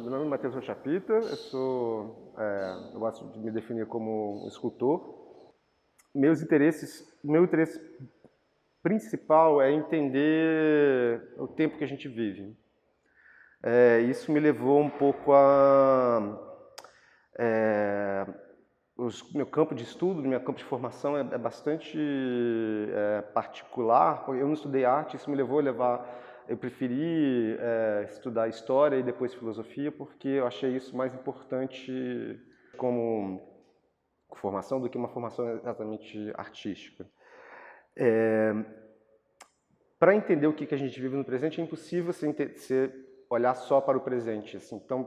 Meu nome é Matheus Rochapita, eu gosto de me definir como um escultor. Meu interesse principal é entender o tempo que a gente vive. Isso me levou um pouco é, meu campo de estudo, meu campo de formação é bastante particular. Eu não estudei arte, isso me levou a eu preferi estudar história e depois filosofia, porque eu achei isso mais importante como formação do que uma formação exatamente artística. Para entender o que a gente vive no presente, é impossível você olhar só para o presente. Assim. Então,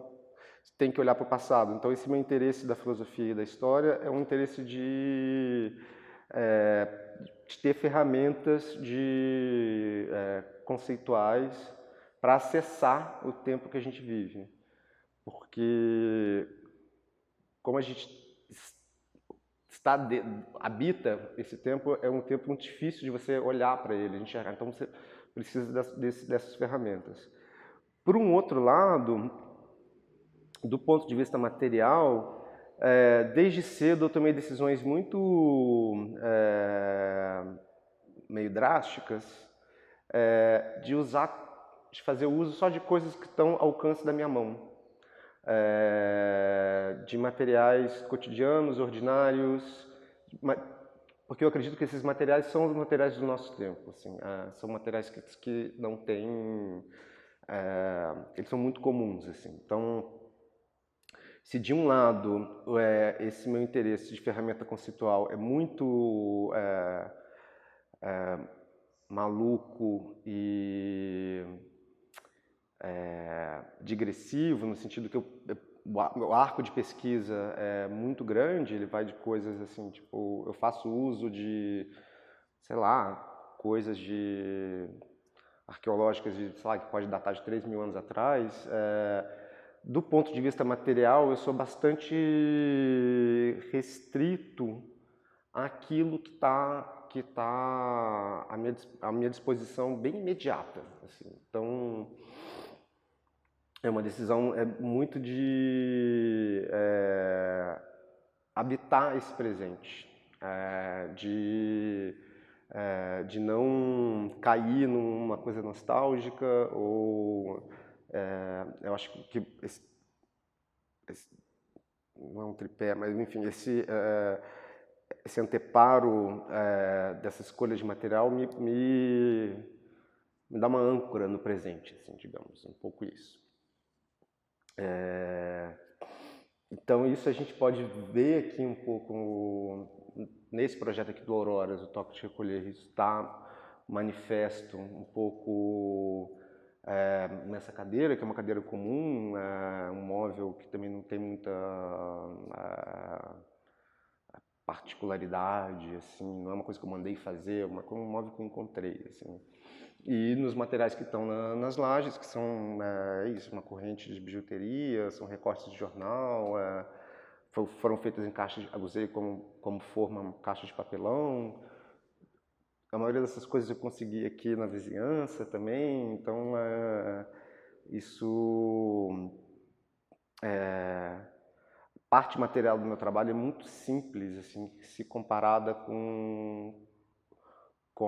você tem que olhar para o passado. Então, esse meu interesse da filosofia e da história é um interesse de ter ferramentas conceituais para acessar o tempo que a gente vive. Porque, como a gente habita esse tempo, é um tempo muito difícil de você olhar para ele, enxergar. Então você precisa dessas ferramentas. Por um outro lado, do ponto de vista material, desde cedo eu tomei decisões muito meio drásticas de fazer uso só de coisas que estão ao alcance da minha mão. De materiais cotidianos, ordinários, porque eu acredito que esses materiais são os materiais do nosso tempo. Assim, são materiais que não têm... eles são muito comuns. Assim. Então, se de um lado esse meu interesse de ferramenta conceitual é muito maluco e digressivo, no sentido que o arco de pesquisa é muito grande, ele vai de coisas assim, tipo, eu faço uso de, sei lá, coisas arqueológicas sei lá, que pode datar de 3.000 anos atrás. Do ponto de vista material, eu sou bastante restrito àquilo que está à minha disposição bem imediata. Assim. Então, é uma decisão muito de habitar esse presente, de não cair numa coisa nostálgica ou eu acho que não é um tripé, mas enfim, esse anteparo dessa escolha de material me dá uma âncora no presente, assim, digamos, um pouco isso. Então isso a gente pode ver aqui um pouco nesse projeto aqui do Auroras, o Toque de Recolher, isso está manifesto um pouco nessa cadeira, que é uma cadeira comum, um móvel que também não tem muita particularidade, assim, não é uma coisa que eu mandei fazer, é um móvel que eu encontrei, assim. E nos materiais que estão nas lajes, que são uma corrente de bijuteria, são recortes de jornal, foram feitas em caixas, usei como forma caixa de papelão. A maioria dessas coisas eu consegui aqui na vizinhança também, então isso parte material do meu trabalho é muito simples, assim, se comparada com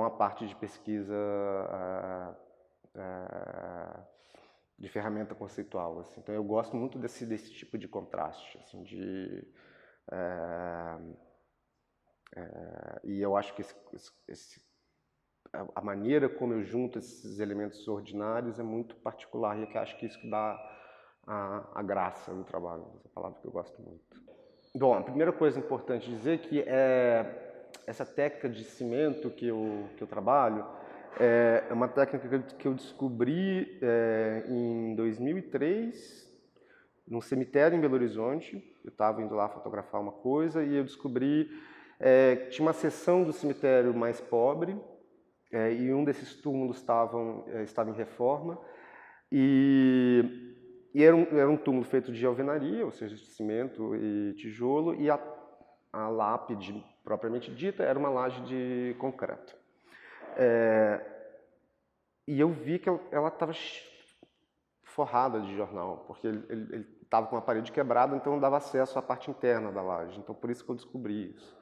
a parte de pesquisa de ferramenta conceitual. Assim. Então eu gosto muito desse tipo de contraste, assim, e eu acho que a maneira como eu junto esses elementos ordinários é muito particular e eu acho que isso que dá a graça do trabalho, essa palavra que eu gosto muito. Bom, a primeira coisa importante dizer que essa técnica de cimento que eu trabalho é uma técnica que eu descobri em 2003, num cemitério em Belo Horizonte. Eu estava indo lá fotografar uma coisa e eu descobri que tinha uma seção do cemitério mais pobre e um desses túmulos estava em reforma e era um túmulo feito de alvenaria, ou seja, de cimento e tijolo, e a lápide propriamente dita era uma laje de concreto. E eu vi que ela estava forrada de jornal, porque ele estava com a parede quebrada, então não dava acesso à parte interna da laje. Então, por isso que eu descobri isso.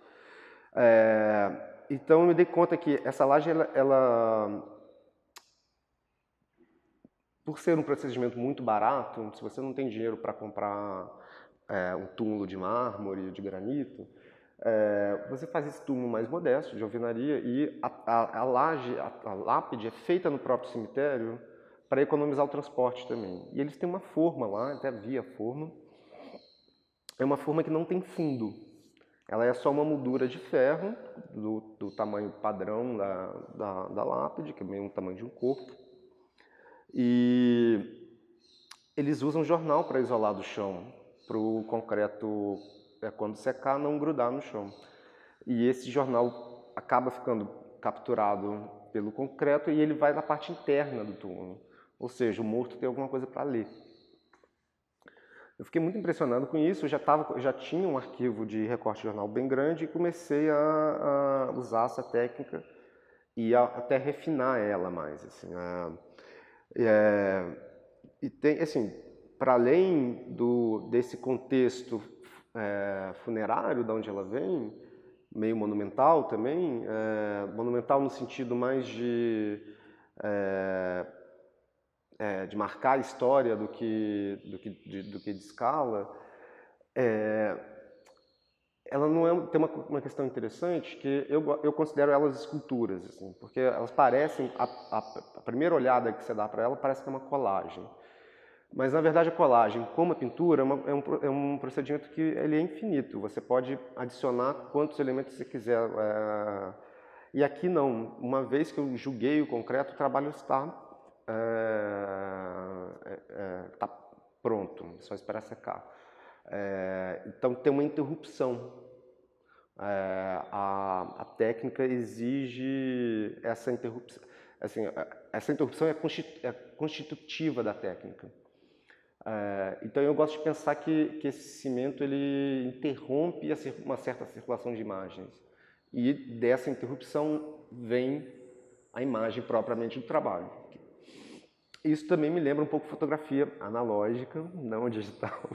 Então, eu me dei conta que essa laje, por ser um procedimento muito barato, se você não tem dinheiro para comprar um túmulo de mármore, de granito, você faz esse túmulo mais modesto, de alvenaria, e a laje, a lápide é feita no próprio cemitério para economizar o transporte também. E eles têm uma forma lá, até vi a forma, é uma forma que não tem fundo. Ela é só uma moldura de ferro, do tamanho padrão da lápide, que é meio o tamanho de um corpo. E eles usam jornal para isolar do chão, para o concreto, quando secar, não grudar no chão. E esse jornal acaba ficando capturado pelo concreto e ele vai na parte interna do túmulo. Ou seja, o morto tem alguma coisa para ler. Eu fiquei muito impressionado com isso, eu já tinha um arquivo de recorte de jornal bem grande e comecei a usar essa técnica e até refinar ela mais. Assim, e tem, assim, para além desse contexto funerário, de onde ela vem, meio monumental também, monumental no sentido mais de marcar a história do que de escala, ela não é, tem uma questão interessante que eu considero elas esculturas, assim, porque elas parecem, a primeira olhada que você dá para ela parece que é uma colagem. Mas, na verdade, a colagem, como a pintura, é um procedimento que ele é infinito. Você pode adicionar quantos elementos você quiser. E aqui não. Uma vez que eu julguei o concreto, o trabalho está pronto. É só esperar secar. Então, tem uma interrupção. A técnica exige essa interrupção. Assim, essa interrupção é constitutiva da técnica. Então eu gosto de pensar que esse cimento ele interrompe uma certa circulação de imagens e dessa interrupção vem a imagem propriamente do trabalho. Isso também me lembra um pouco fotografia analógica, não digital,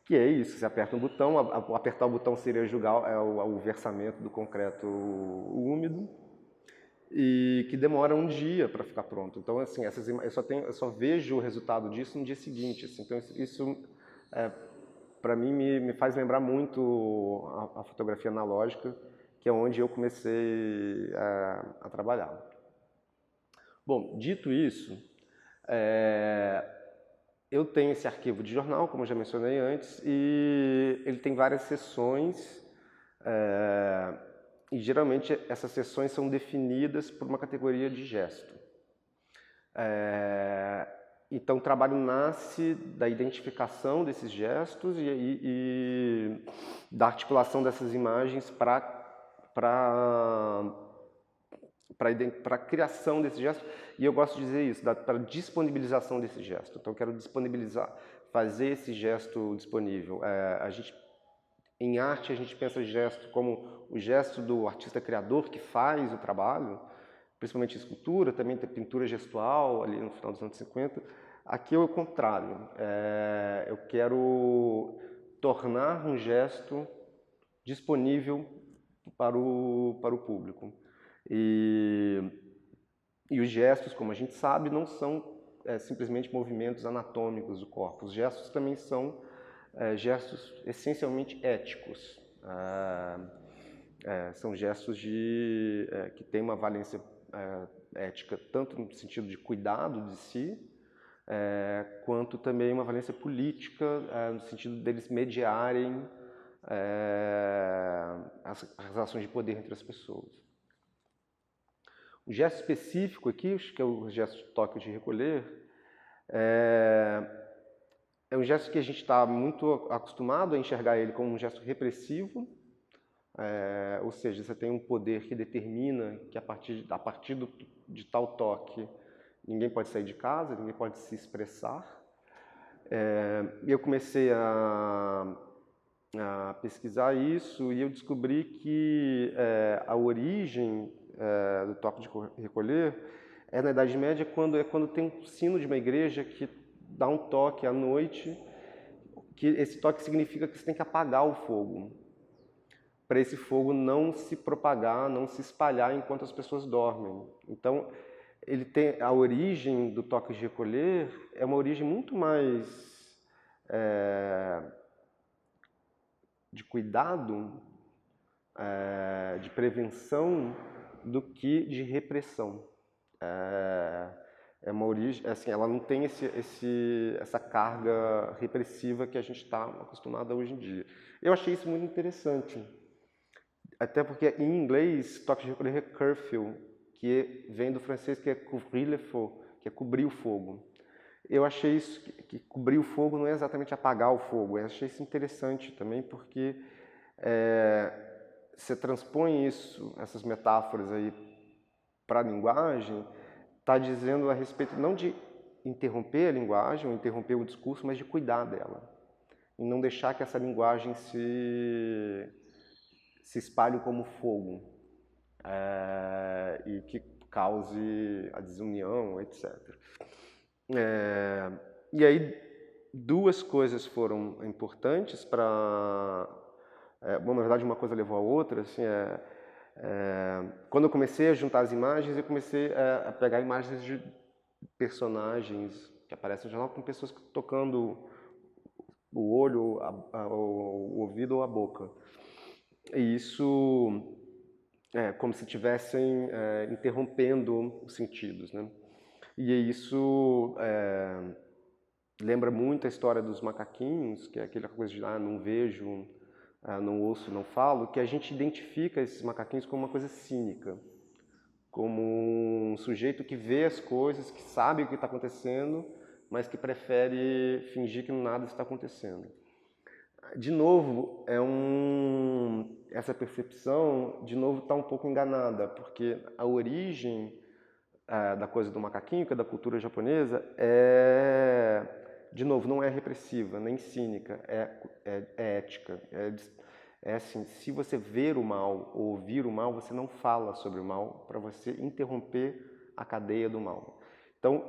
que é isso, você aperta um botão, apertar o botão seria julgar o versamento do concreto úmido, e que demora um dia para ficar pronto. Então, assim, eu só vejo o resultado disso no dia seguinte. Assim. Então, isso para mim, me faz lembrar muito a fotografia analógica, que é onde eu comecei a trabalhar. Bom, dito isso, eu tenho esse arquivo de jornal, como eu já mencionei antes, e ele tem várias seções, e geralmente essas seções são definidas por uma categoria de gesto. Então o trabalho nasce da identificação desses gestos e da articulação dessas imagens para a criação desse gesto, e eu gosto de dizer isso, para a disponibilização desse gesto. Então eu quero disponibilizar, fazer esse gesto disponível. Em arte, a gente pensa gesto como o gesto do artista criador que faz o trabalho, principalmente escultura, também tem pintura gestual, ali no final dos anos 50. Aqui é o contrário. Eu quero tornar um gesto disponível para o público. E os gestos, como a gente sabe, não são simplesmente movimentos anatômicos do corpo. Os gestos também são gestos essencialmente éticos. São gestos que têm uma valência ética tanto no sentido de cuidado de si, quanto também uma valência política no sentido deles mediarem as relações de poder entre as pessoas. O gesto específico aqui, que é o gesto de toque ou de recolher, é um gesto que a gente está muito acostumado a enxergar ele como um gesto repressivo, ou seja, você tem um poder que determina que a partir de tal toque ninguém pode sair de casa, ninguém pode se expressar. E eu comecei a pesquisar isso e eu descobri que a origem do toque de recolher na Idade Média quando tem um sino de uma igreja que dá um toque à noite, que esse toque significa que você tem que apagar o fogo, para esse fogo não se propagar, não se espalhar enquanto as pessoas dormem. Então, ele tem a origem do toque de recolher é uma origem muito mais de cuidado, de prevenção, do que de repressão. É uma origem, assim, ela não tem essa carga repressiva que a gente está acostumado hoje em dia. Eu achei isso muito interessante, até porque em inglês toque de recolher é curfew, que vem do francês que é couvrir le feu, que é cobrir o fogo. Eu achei isso, que cobrir o fogo não é exatamente apagar o fogo, eu achei isso interessante também, porque você transpõe isso, essas metáforas aí para a linguagem, está dizendo a respeito não de interromper a linguagem, ou interromper o discurso, mas de cuidar dela. E não deixar que essa linguagem se espalhe como fogo, e que cause a desunião, etc. E aí, duas coisas foram importantes para... bom, na verdade, uma coisa levou a outra. Assim, quando eu comecei a juntar as imagens, eu comecei a pegar imagens de personagens que aparecem no jornal com pessoas tocando o olho, o ouvido ou a boca. E isso como se estivessem interrompendo os sentidos, né? E isso lembra muito a história dos macaquinhos, que é aquela coisa de não vejo, não ouço, não falo, que a gente identifica esses macaquinhos como uma coisa cínica, como um sujeito que vê as coisas, que sabe o que está acontecendo, mas que prefere fingir que nada está acontecendo. De novo, essa percepção, de novo, está um pouco enganada, porque a origem da coisa do macaquinho, que é da cultura japonesa, de novo, não é repressiva, nem cínica, é ética. É assim, se você ver o mal ou ouvir o mal, você não fala sobre o mal para você interromper a cadeia do mal. Então,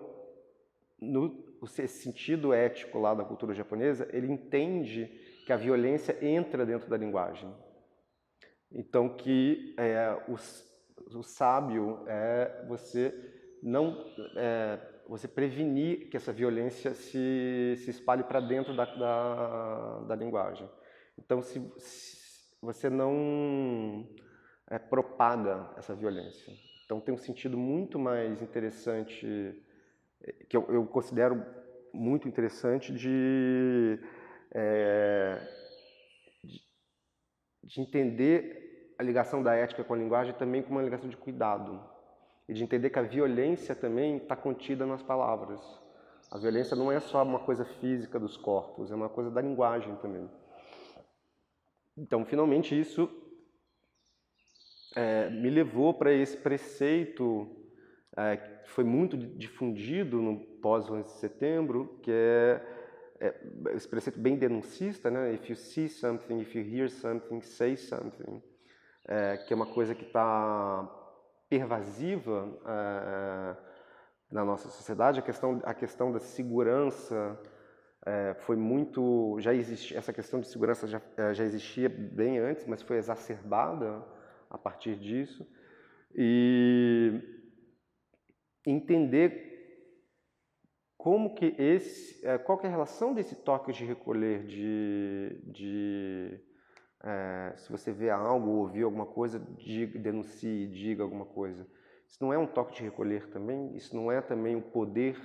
esse sentido ético lá da cultura japonesa, ele entende que a violência entra dentro da linguagem. Então, que o sábio é você você prevenir que essa violência se espalhe para dentro da linguagem. Então, se você não propaga essa violência. Então, tem um sentido muito mais interessante, que eu considero muito interessante, de entender a ligação da ética com a linguagem também como uma ligação de cuidado. E de entender que a violência também está contida nas palavras. A violência não é só uma coisa física dos corpos, é uma coisa da linguagem também. Então, finalmente, isso me levou para esse preceito que foi muito difundido no pós-11 de setembro, que é esse preceito bem denuncista, né? If you see something, if you hear something, say something. Que é uma coisa que está pervasiva na nossa sociedade. A questão da segurança foi muito... essa questão de segurança já existia bem antes, mas foi exacerbada a partir disso. E entender como que qual que é a relação desse toque de recolher, se você vê algo ou ouvir alguma coisa, denuncie, diga alguma coisa. Isso não é um toque de recolher também? Isso não é também o poder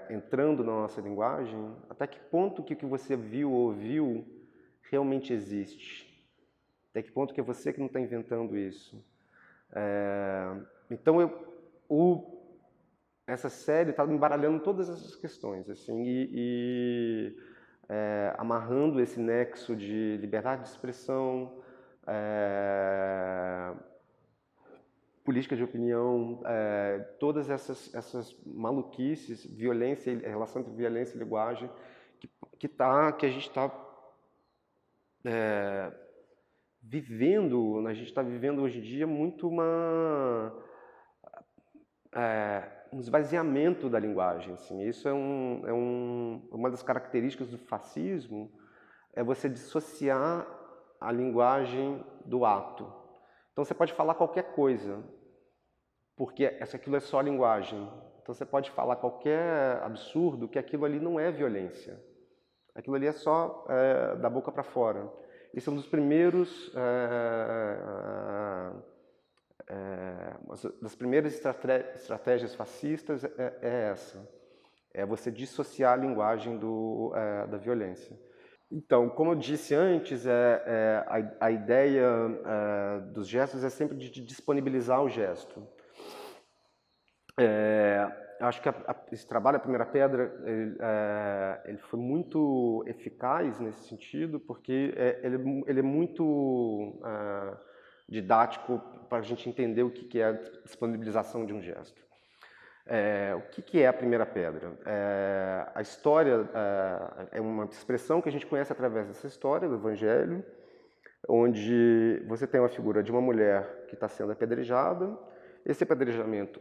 entrando na nossa linguagem? Até que ponto que o que você viu ou ouviu realmente existe? Até que ponto que é você que não está inventando isso? Então, essa série está embaralhando todas essas questões, assim, amarrando esse nexo de liberdade de expressão, política de opinião, todas essas maluquices, violência, relação entre violência e linguagem, que a gente está vivendo, a gente está vivendo hoje em dia muito um esvaziamento da linguagem. Assim. Isso uma das características do fascismo, é você dissociar a linguagem do ato. Então você pode falar qualquer coisa, porque aquilo é só linguagem. Então você pode falar qualquer absurdo, que aquilo ali não é violência. Aquilo ali é só da boca para fora. Esse é um dos primeiros, das primeiras estratégias fascistas é essa. É você dissociar a linguagem da violência. Então, como eu disse antes, a ideia dos gestos é sempre de disponibilizar o gesto. Acho que esse trabalho, A Primeira Pedra, ele foi muito eficaz nesse sentido, porque ele é muito didático para a gente entender o que é a disponibilização de um gesto. O que é a primeira pedra? A história é uma expressão que a gente conhece através dessa história do Evangelho, onde você tem uma figura de uma mulher que está sendo apedrejada. Esse apedrejamento,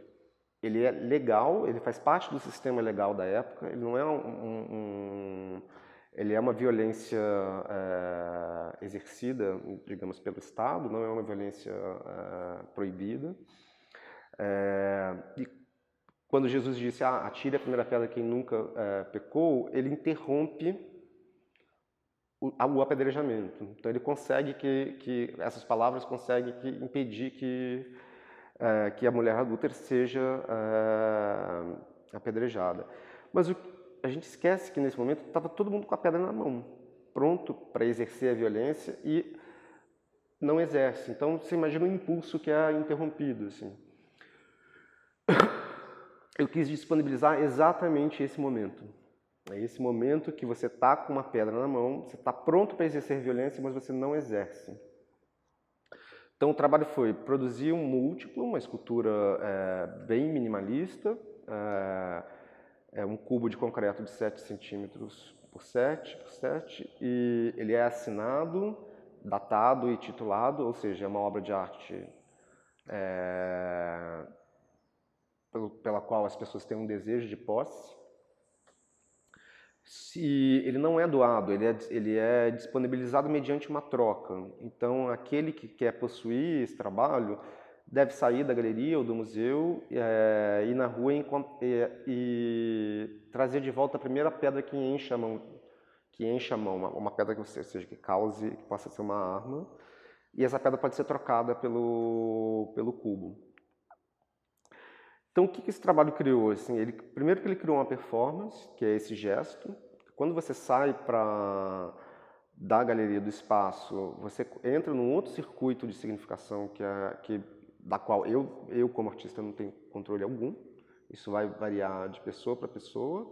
ele é legal, ele faz parte do sistema legal da época, ele não é ele é uma violência exercida, digamos, pelo Estado, não é uma violência proibida. E quando Jesus disse, atire a primeira pedra quem nunca pecou, ele interrompe o apedrejamento. Então ele consegue que essas palavras conseguem impedir que a mulher adúltera seja apedrejada. Mas a gente esquece que nesse momento estava todo mundo com a pedra na mão, pronto para exercer a violência e não exerce. Então você imagina o impulso que é interrompido. Assim. Eu quis disponibilizar exatamente esse momento. É esse momento que você está com uma pedra na mão, você está pronto para exercer violência, mas você não exerce. Então o trabalho foi produzir um múltiplo, uma escultura bem minimalista, um cubo de concreto de 7 centímetros por 7 por 7, e ele é assinado, datado e titulado, ou seja, é uma obra de arte pela qual as pessoas têm um desejo de posse. Se ele não é doado, ele é disponibilizado mediante uma troca. Então, aquele que quer possuir esse trabalho deve sair da galeria ou do museu, ir na rua e trazer de volta a primeira pedra que enche a mão, uma pedra que cause, que possa ser uma arma, e essa pedra pode ser trocada pelo cubo. Então, o que esse trabalho criou? Assim, primeiro que ele criou uma performance, que é esse gesto. Quando você sai da galeria do espaço, você entra num outro circuito de significação da qual eu, como artista, não tenho controle algum. Isso vai variar de pessoa para pessoa,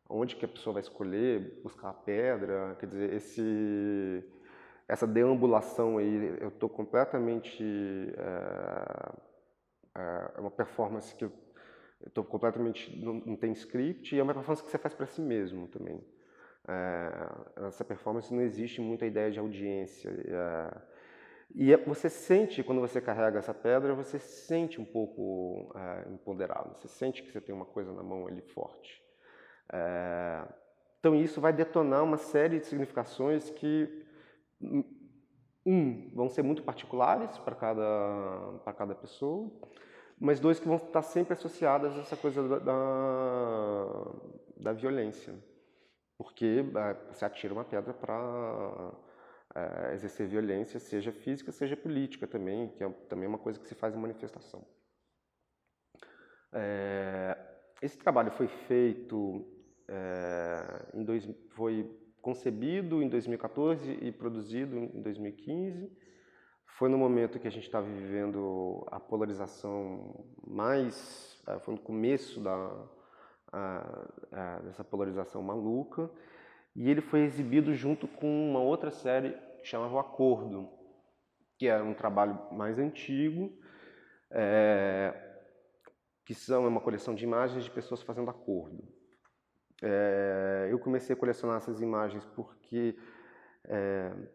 onde que a pessoa vai escolher, buscar a pedra. Quer dizer, essa deambulação aí, eu estou completamente... É uma performance que eu estou completamente... não tem script, e é uma performance que você faz para si mesmo também. Essa performance não existe muita ideia de audiência. E você sente, quando você carrega essa pedra, você se sente um pouco empoderado. Você sente que você tem uma coisa na mão ali forte. Então isso vai detonar uma série de significações que... vão ser muito particulares para cada pessoa, mas dois que vão estar sempre associadas a essa coisa da violência, porque você atira uma pedra para exercer violência, seja física, seja política também, que é também uma coisa que se faz em manifestação. Esse trabalho foi feito, foi concebido em 2014 e produzido em 2015. Foi no momento que a gente estava vivendo a polarização foi no começo dessa polarização maluca, e ele foi exibido junto com uma outra série que chamava O Acordo, que era um trabalho mais antigo, que é uma coleção de imagens de pessoas fazendo acordo. Eu comecei a colecionar essas imagens porque,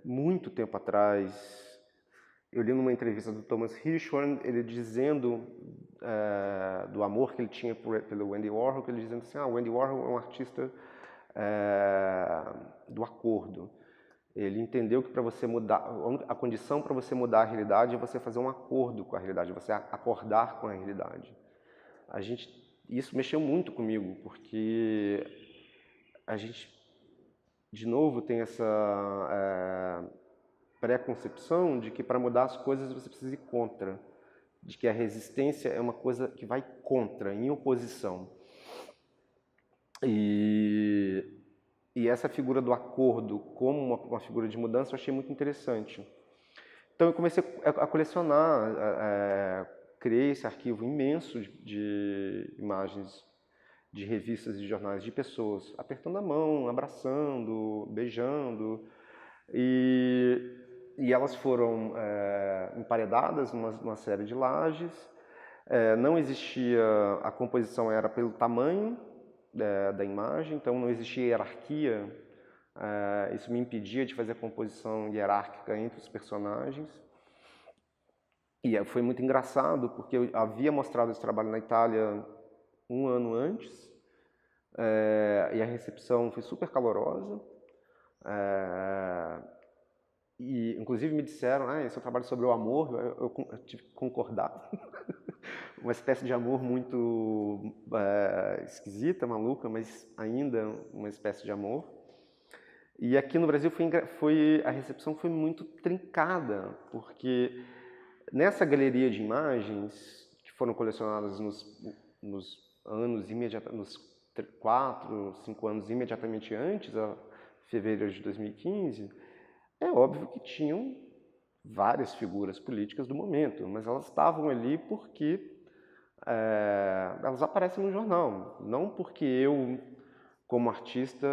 muito tempo atrás, eu li numa entrevista do Thomas Hirschhorn, ele dizendo do amor que ele tinha pelo Andy Warhol, que ele dizendo assim, o Andy Warhol é um artista do acordo. Ele entendeu que para você mudar, a condição para você mudar a realidade é você fazer um acordo com a realidade, você acordar com a realidade. Isso mexeu muito comigo, porque a gente, de novo, tem essa pré-concepção de que para mudar as coisas você precisa ir contra, de que a resistência é uma coisa que vai contra, em oposição. E essa figura do acordo como uma figura de mudança eu achei muito interessante. Então eu comecei a colecionar, criei esse arquivo imenso de imagens de revistas e jornais de pessoas apertando a mão, abraçando, beijando, e elas foram emparedadas numa série de lajes. Não existia, a composição era pelo tamanho da imagem, então não existia hierarquia. Isso me impedia de fazer a composição hierárquica entre os personagens. E foi muito engraçado, porque eu havia mostrado esse trabalho na Itália um ano antes, e a recepção foi super calorosa. E inclusive me disseram, esse é um trabalho sobre o amor, eu tive que concordar. Uma espécie de amor muito esquisita, maluca, mas ainda uma espécie de amor. E aqui no Brasil a recepção foi muito trincada, porque nessa galeria de imagens que foram colecionadas nos 4, 5 anos imediatamente antes, a fevereiro de 2015, é óbvio que tinham várias figuras políticas do momento, mas elas estavam ali porque elas aparecem no jornal, não porque eu, como artista,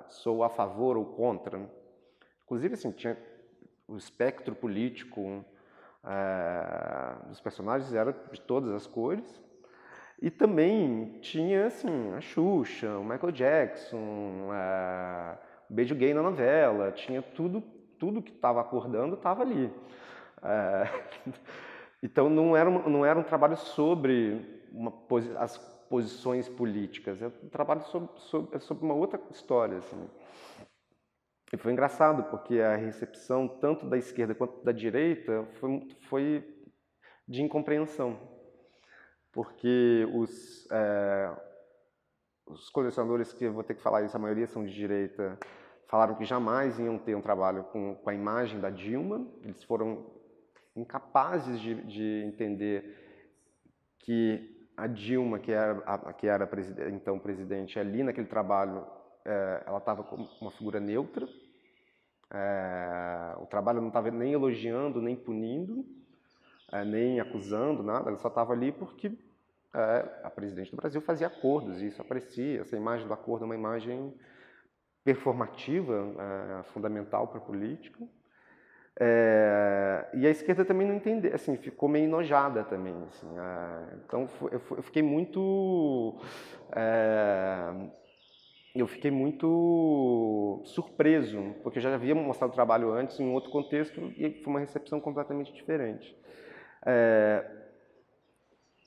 sou a favor ou contra. Inclusive, assim, tinha o espectro político dos personagens era de todas as cores, e também tinha, assim, a Xuxa, o Michael Jackson, beijo gay na novela, tinha tudo que estava acordando estava ali. Então não era um trabalho sobre as posições políticas, é um trabalho sobre uma outra história. Assim. E foi engraçado, porque a recepção tanto da esquerda quanto da direita foi de incompreensão. Porque os colecionadores, que eu vou ter que falar isso, a maioria são de direita, falaram que jamais iam ter um trabalho com a imagem da Dilma. Eles foram incapazes de entender que a Dilma, que era então presidente, ali naquele trabalho, ela estava como uma figura neutra. O trabalho não estava nem elogiando, nem punindo, nem acusando, nada. Ela só estava ali porque a presidente do Brasil fazia acordos, e isso aparecia. Essa imagem do acordo é uma imagem performativa, fundamental para a política. E a esquerda também não entendeu, assim, ficou meio enojada também. Assim, então eu fiquei muito... eu fiquei muito surpreso, porque eu já havia mostrado o trabalho antes em outro contexto e foi uma recepção completamente diferente.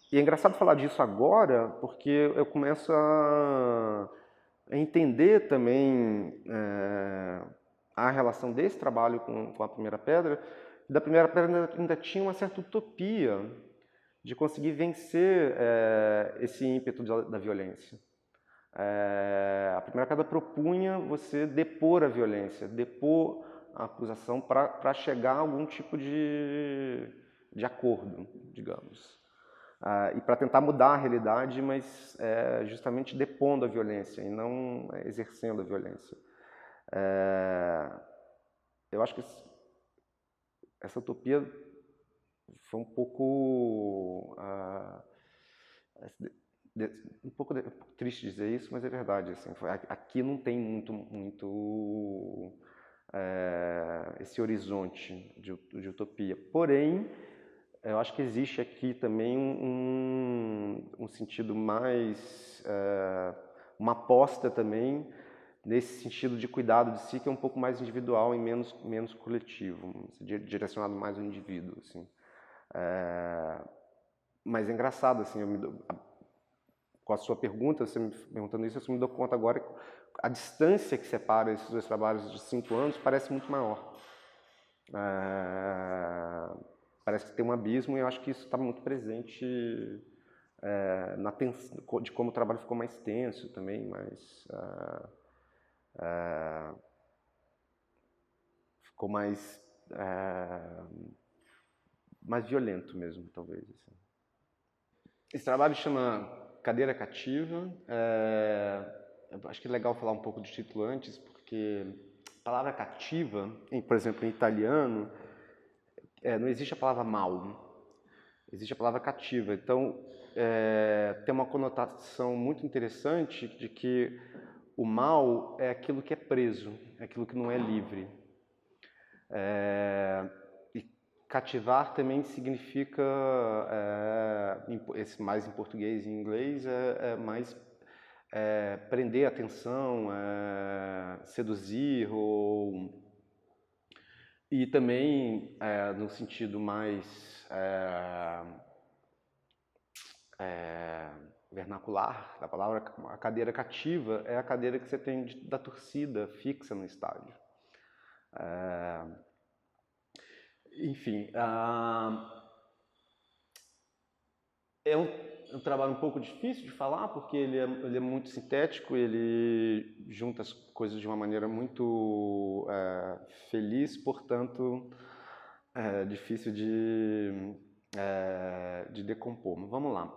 E é engraçado falar disso agora, porque eu começo a entender também a relação desse trabalho com a Primeira Pedra. Da Primeira Pedra ainda tinha uma certa utopia de conseguir vencer esse ímpeto da violência. A Primeira Pedra propunha você depor a violência, depor a acusação para chegar a algum tipo de acordo, digamos. E para tentar mudar a realidade, mas justamente depondo a violência e não exercendo a violência. Eu acho que essa utopia foi um pouco... um pouco triste dizer isso, mas é verdade. Assim, aqui não tem muito esse horizonte de utopia. Porém, eu acho que existe aqui também um sentido mais... uma aposta também nesse sentido de cuidado de si, que é um pouco mais individual e menos coletivo, direcionado mais ao indivíduo, assim. Mas é engraçado, assim, com a sua pergunta, você me perguntando isso, eu me dou conta agora que a distância que separa esses dois trabalhos de 5 anos parece muito maior. Parece que tem um abismo e eu acho que isso está muito presente de como o trabalho ficou mais tenso também, ficou mais violento mesmo, talvez. Assim. Esse trabalho chama Cadeira Cativa. Eu acho que é legal falar um pouco do título antes, porque a palavra cativa, por exemplo, em italiano, não existe a palavra mal, existe a palavra cativa. Então, tem uma conotação muito interessante de que o mal é aquilo que é preso, é aquilo que não é livre. E cativar também significa, mais em português e em inglês, mais prender a atenção, seduzir, e também no sentido mais vernacular da palavra, a cadeira cativa é a cadeira que você tem da torcida fixa no estádio. Enfim, é um trabalho um pouco difícil de falar, porque ele é muito sintético, ele junta as coisas de uma maneira muito feliz, portanto, é difícil de decompor. Mas vamos lá.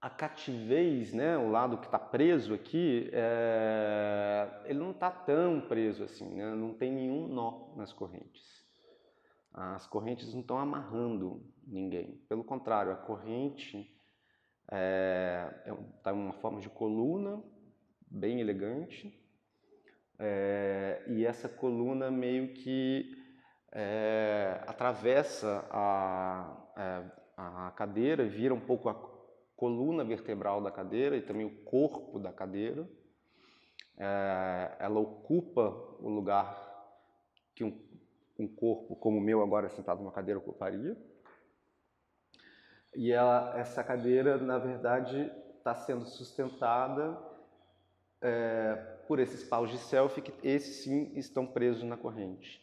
A cativez, né, o lado que está preso aqui, ele não está tão preso assim, né? Não tem nenhum nó nas correntes. As correntes não estão amarrando ninguém. Pelo contrário, a corrente está em uma forma de coluna, bem elegante, e essa coluna meio que atravessa a cadeira, vira um pouco a coluna vertebral da cadeira e também o corpo da cadeira. Ela ocupa o lugar que um corpo como o meu agora sentado numa cadeira ocuparia. E essa cadeira, na verdade, está sendo sustentada por esses paus de selfie, que esses sim estão presos na corrente.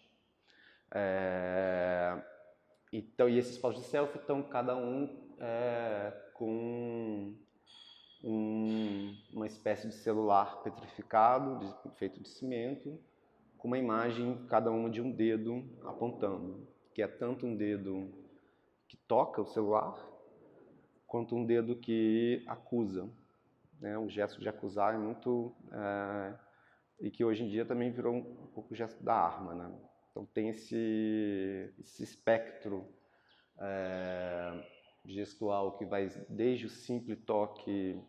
Então, e esses paus de selfie estão cada um com uma espécie de celular petrificado, feito de cimento, com uma imagem, cada uma de um dedo apontando, que é tanto um dedo que toca o celular, quanto um dedo que acusa. Né? O gesto de acusar é muito... e que hoje em dia também virou um pouco o gesto da arma. Né? Então tem esse espectro gestual que vai desde o simples toque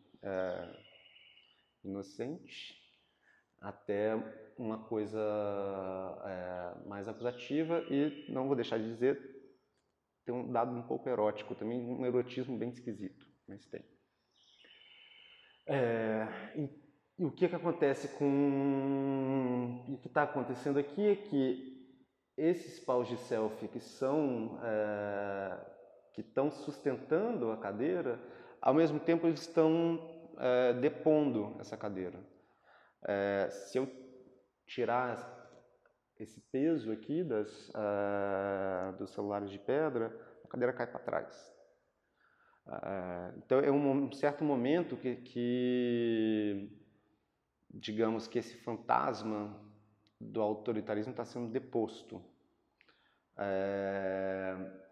inocente até uma coisa mais acusativa e, não vou deixar de dizer, tem um dado um pouco erótico também, um erotismo bem esquisito, mas tem. E o que acontece com... O que está acontecendo aqui é que esses paus de selfie que estão sustentando a cadeira, ao mesmo tempo eles estão depondo essa cadeira. Se eu tirar esse peso aqui dos celulares de pedra, a cadeira cai para trás. Então é um certo momento que digamos que esse fantasma do autoritarismo está sendo deposto.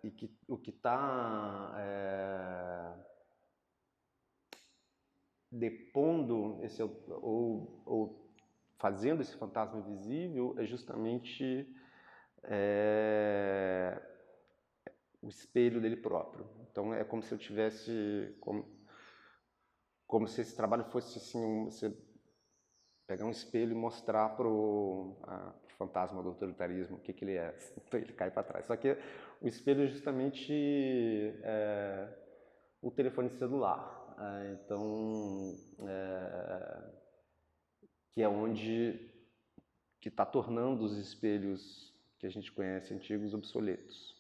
E que o que está depondo ou fazendo esse fantasma visível é justamente o espelho dele próprio. Então é como se eu tivesse, como se esse trabalho fosse assim, você pegar um espelho e mostrar para o fantasma do autoritarismo o que ele é. Então ele cai para trás. Só que o espelho é justamente o telefone celular. Então, que é onde que está tornando os espelhos que a gente conhece antigos obsoletos.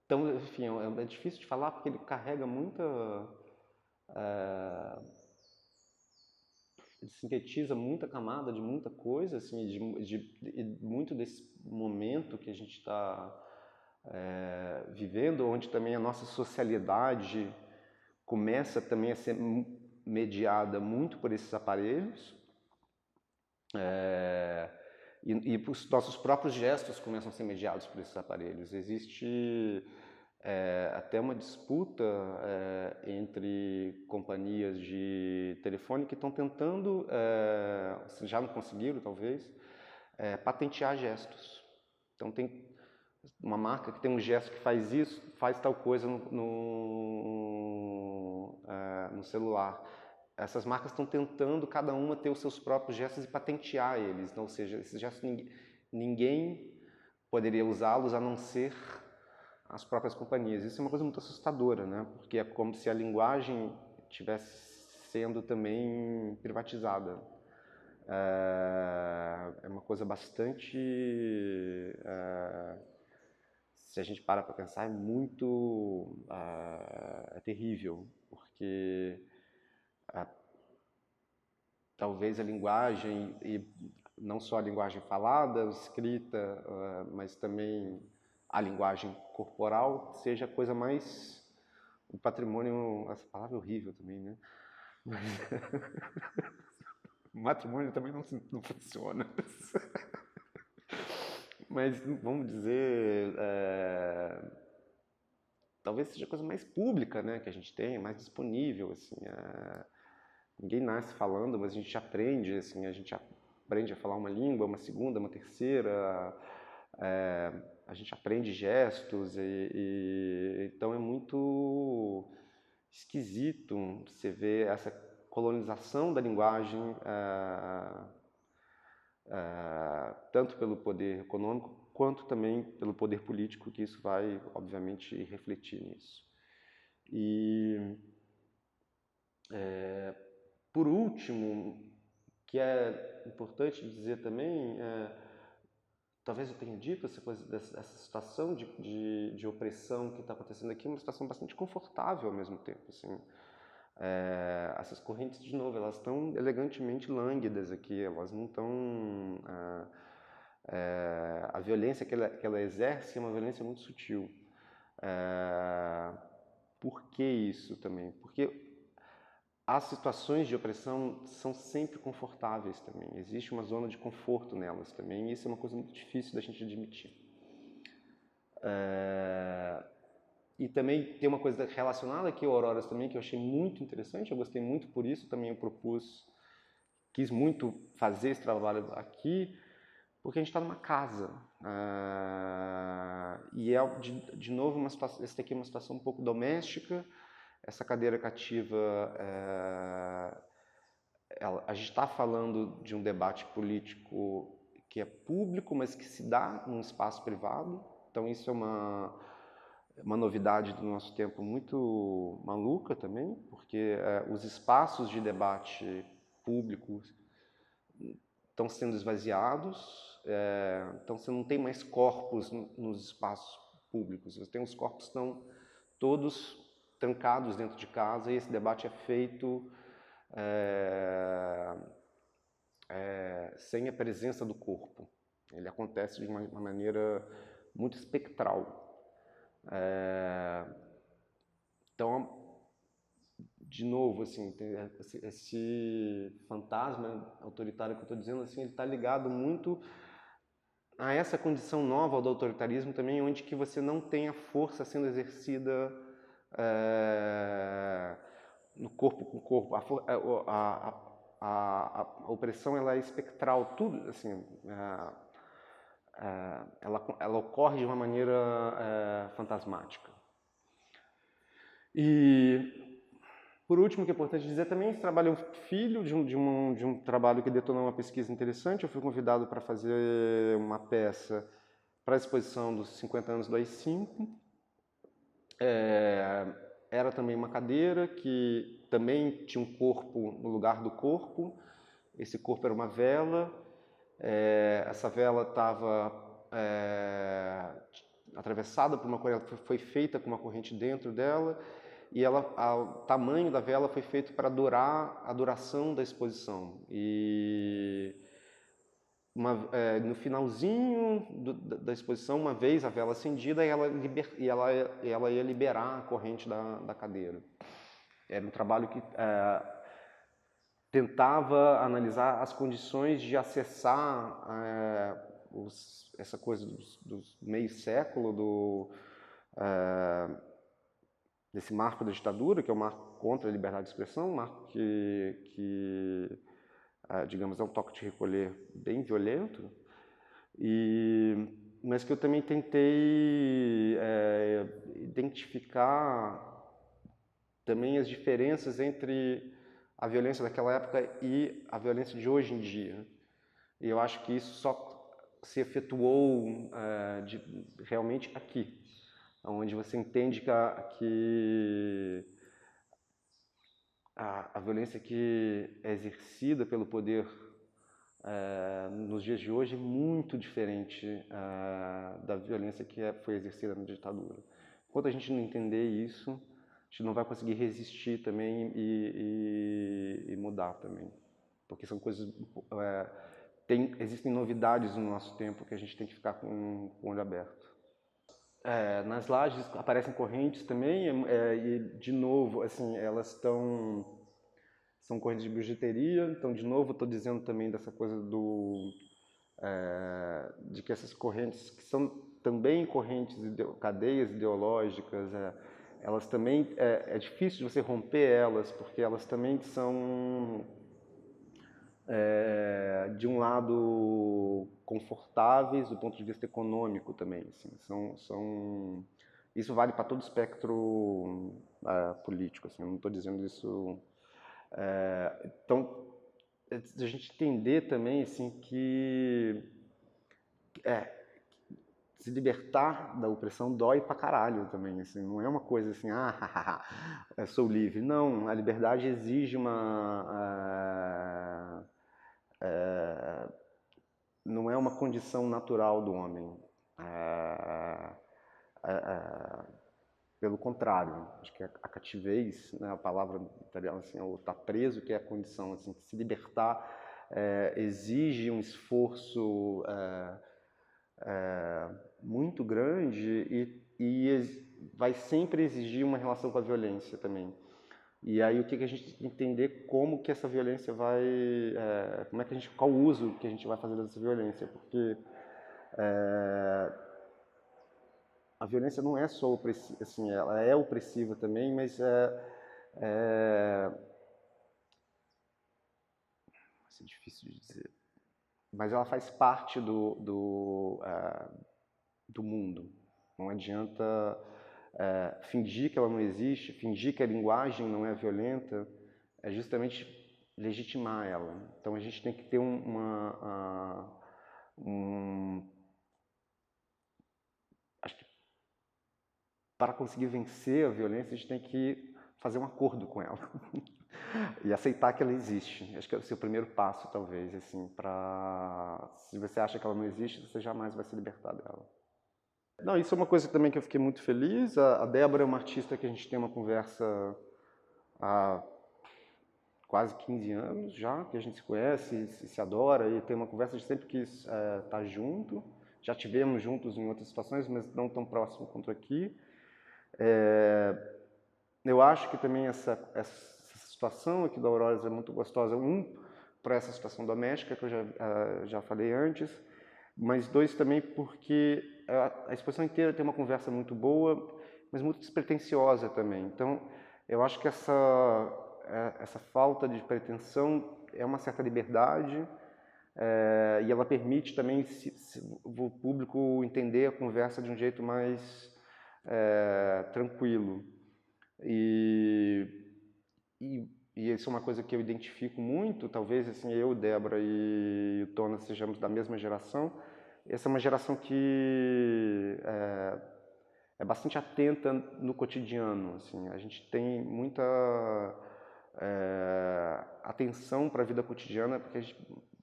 Então, enfim, é difícil de falar porque ele carrega muita... ele sintetiza muita camada de muita coisa, assim, de muito desse momento que a gente está vivendo, onde também a nossa socialidade começa também a ser mediada muito por esses aparelhos, e os nossos próprios gestos começam a ser mediados por esses aparelhos. Existe até uma disputa entre companhias de telefone que estão tentando, já não conseguiram talvez, patentear gestos. Então tem uma marca que tem um gesto que faz isso, faz tal coisa no celular. Essas marcas estão tentando, cada uma, ter os seus próprios gestos e patentear eles. Então, ou seja, esses gestos ninguém poderia usá-los a não ser as próprias companhias. Isso é uma coisa muito assustadora, né? Porque é como se a linguagem estivesse sendo também privatizada. É uma coisa bastante... se a gente para pensar, é muito... é terrível, porque talvez a linguagem, e não só a linguagem falada, escrita, mas também a linguagem corporal, seja a coisa mais... o patrimônio... essa palavra é horrível também, né? Mas... o matrimônio também não funciona. Mas, vamos dizer, talvez seja a coisa mais pública, né, que a gente tem, mais disponível, assim. Ninguém nasce falando, mas a gente aprende, assim, a gente aprende a falar uma língua, uma segunda, uma terceira, a gente aprende gestos, então é muito esquisito você ver essa colonização da linguagem, tanto pelo poder econômico, quanto também pelo poder político, que isso vai, obviamente, refletir nisso. E, por último, que é importante dizer também, talvez eu tenha dito essa coisa dessa situação de opressão que está acontecendo aqui, é uma situação bastante confortável ao mesmo tempo, assim. Essas correntes, de novo, elas estão elegantemente lânguidas aqui, elas não estão... a violência que ela exerce é uma violência muito sutil. Por que isso também? Porque as situações de opressão são sempre confortáveis também. Existe uma zona de conforto nelas também, e isso é uma coisa muito difícil da gente admitir. E também tem uma coisa relacionada aqui ao Auroras também, que eu achei muito interessante, eu gostei muito por isso, também eu quis muito fazer esse trabalho aqui, porque a gente está numa casa. E é, de novo, essa aqui é uma situação um pouco doméstica. Essa cadeira cativa, a gente está falando de um debate político que é público, mas que se dá num espaço privado. Então isso é uma novidade do nosso tempo muito maluca também, porque os espaços de debate públicos estão sendo esvaziados, então você não tem mais corpos nos espaços públicos, você tem os corpos que estão todos trancados dentro de casa, e esse debate é feito sem a presença do corpo. Ele acontece de uma maneira muito espectral. Então, de novo, assim, tem esse fantasma autoritário que eu estou dizendo, assim, ele está ligado muito a essa condição nova do autoritarismo também, onde que você não tem a força sendo exercida no corpo com corpo. A opressão, ela é espectral, tudo, assim, ela ocorre de uma maneira fantasmática. E, por último, o que é importante dizer também, esse trabalho é um filho de um trabalho que detonou uma pesquisa interessante. Eu fui convidado para fazer uma peça para a exposição dos 50 anos do AI-5. era também uma cadeira que também tinha um corpo no lugar do corpo. Esse corpo era uma vela. Essa vela estava atravessada por uma corrente, foi feita com uma corrente dentro dela, e o tamanho da vela foi feito para durar a duração da exposição. E no finalzinho da exposição, uma vez a vela acendida, ela ia liberar a corrente da cadeira. Era um trabalho que tentava analisar as condições de acessar essa coisa dos meio século desse marco da ditadura, que é o marco contra a liberdade de expressão, um marco que digamos, é um toque de recolher bem violento, mas que eu também tentei identificar também as diferenças entre a violência daquela época e a violência de hoje em dia. E eu acho que isso só se efetuou realmente aqui, onde você entende que a violência que é exercida pelo poder nos dias de hoje é muito diferente da violência que foi exercida na ditadura. Enquanto a gente não entender isso, a gente não vai conseguir resistir também e mudar também. Porque são coisas... existem novidades no nosso tempo que a gente tem que ficar com o olho aberto. Nas lajes aparecem correntes também, e de novo, assim, elas são correntes de bijuteria, então de novo estou dizendo também dessa coisa de que essas correntes, que são também correntes, cadeias ideológicas, elas também, é difícil de você romper elas, porque elas também são, de um lado, confortáveis do ponto de vista econômico também. Assim, isso vale para todo o espectro político. Assim, eu não estou dizendo isso... Então, a gente entender também assim, que se libertar da opressão dói pra caralho também, assim, não é uma coisa assim, eu sou livre. Não, a liberdade exige não é uma condição natural do homem. Pelo contrário, acho que a cativez, né, a palavra italiana, assim, o estar preso, que é a condição, assim, se libertar exige um esforço muito grande e vai sempre exigir uma relação com a violência também. E aí o que a gente tem que entender como que essa violência vai, qual o uso que a gente vai fazer dessa violência, porque a violência não é só opressiva, assim, ela é opressiva também, mas é difícil de dizer. Mas ela faz parte do mundo. Não adianta fingir que ela não existe, fingir que a linguagem não é violenta, é justamente legitimar ela. Então a gente tem que ter acho que para conseguir vencer a violência, a gente tem que fazer um acordo com ela e aceitar que ela existe. Acho que é o seu primeiro passo, talvez, assim, se você acha que ela não existe, você jamais vai se libertar dela. Não, isso é uma coisa também que eu fiquei muito feliz. A Débora é uma artista que a gente tem uma conversa há quase 15 anos já, que a gente se conhece, se adora e tem uma conversa de sempre quis estar junto. Já tivemos juntos em outras situações, mas não tão próximo quanto aqui. Eu acho que também essa situação aqui da Aurora é muito gostosa. Para essa situação doméstica, que eu já falei antes, mas dois, também porque a exposição inteira tem uma conversa muito boa, mas muito despretensiosa também. Então, eu acho que essa falta de pretensão é uma certa liberdade e ela permite também o público entender a conversa de um jeito mais tranquilo. E isso é uma coisa que eu identifico muito, talvez assim, eu, Débora e o Tona sejamos da mesma geração. Essa é uma geração que é bastante atenta no cotidiano, assim. A gente tem muita atenção para a vida cotidiana, porque a gente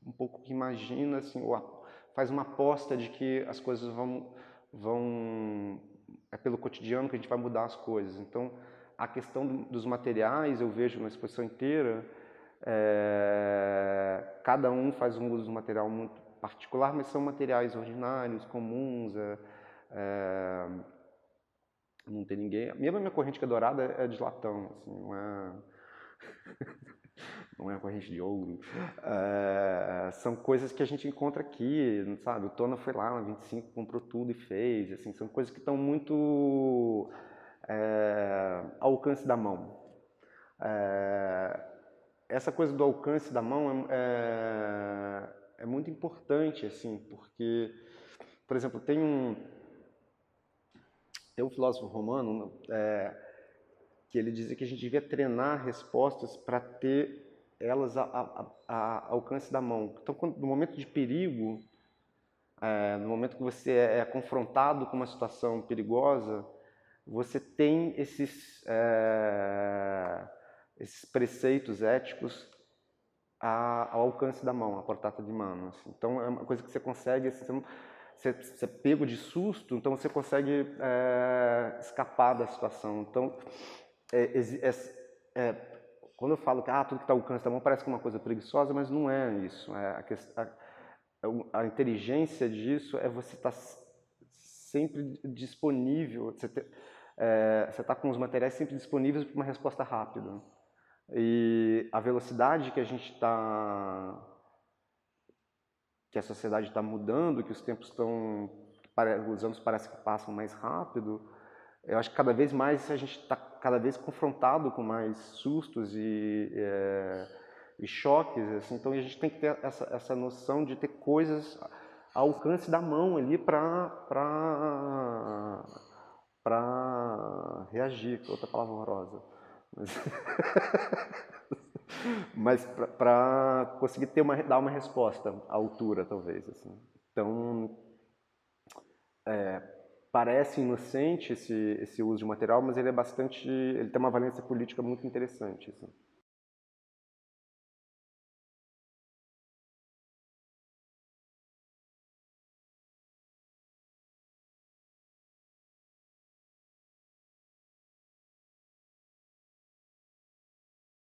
um pouco que imagina, assim, ou faz uma aposta de que as coisas é pelo cotidiano que a gente vai mudar as coisas. Então, a questão dos materiais, eu vejo na exposição inteira, cada um faz um uso de um material muito particular, mas são materiais ordinários, comuns, não tem ninguém. Mesmo a minha corrente que é dourada é de latão, assim, não é corrente de ouro. São coisas que a gente encontra aqui, sabe? O Tona foi lá na 25, comprou tudo e fez. Assim, são coisas que estão muito ao alcance da mão. Essa coisa do alcance da mão é muito importante, assim, porque, por exemplo, tem um filósofo romano que ele dizia que a gente devia treinar respostas para ter elas a alcance da mão. Então, no momento de perigo, no momento que você é confrontado com uma situação perigosa, você tem esses preceitos éticos ao alcance da mão, a portata de mano. Assim. Então, é uma coisa que você consegue, assim, você é pego de susto, então você consegue escapar da situação. Então, quando eu falo que tudo que está ao alcance da mão parece que é uma coisa preguiçosa, mas não é isso. A inteligência disso é você estar sempre disponível, você está com os materiais sempre disponíveis para uma resposta rápida. E a velocidade que a gente está, que a sociedade está mudando, que os tempos os anos parecem que passam mais rápido, eu acho que cada vez mais a gente está cada vez confrontado com mais sustos e choques, assim. Então a gente tem que ter essa noção de ter coisas ao alcance da mão ali para reagir, que é outra palavra horrorosa. Mas para conseguir dar uma resposta à altura, talvez. Assim. Então, parece inocente esse uso de material, mas ele tem uma valência política muito interessante. Assim.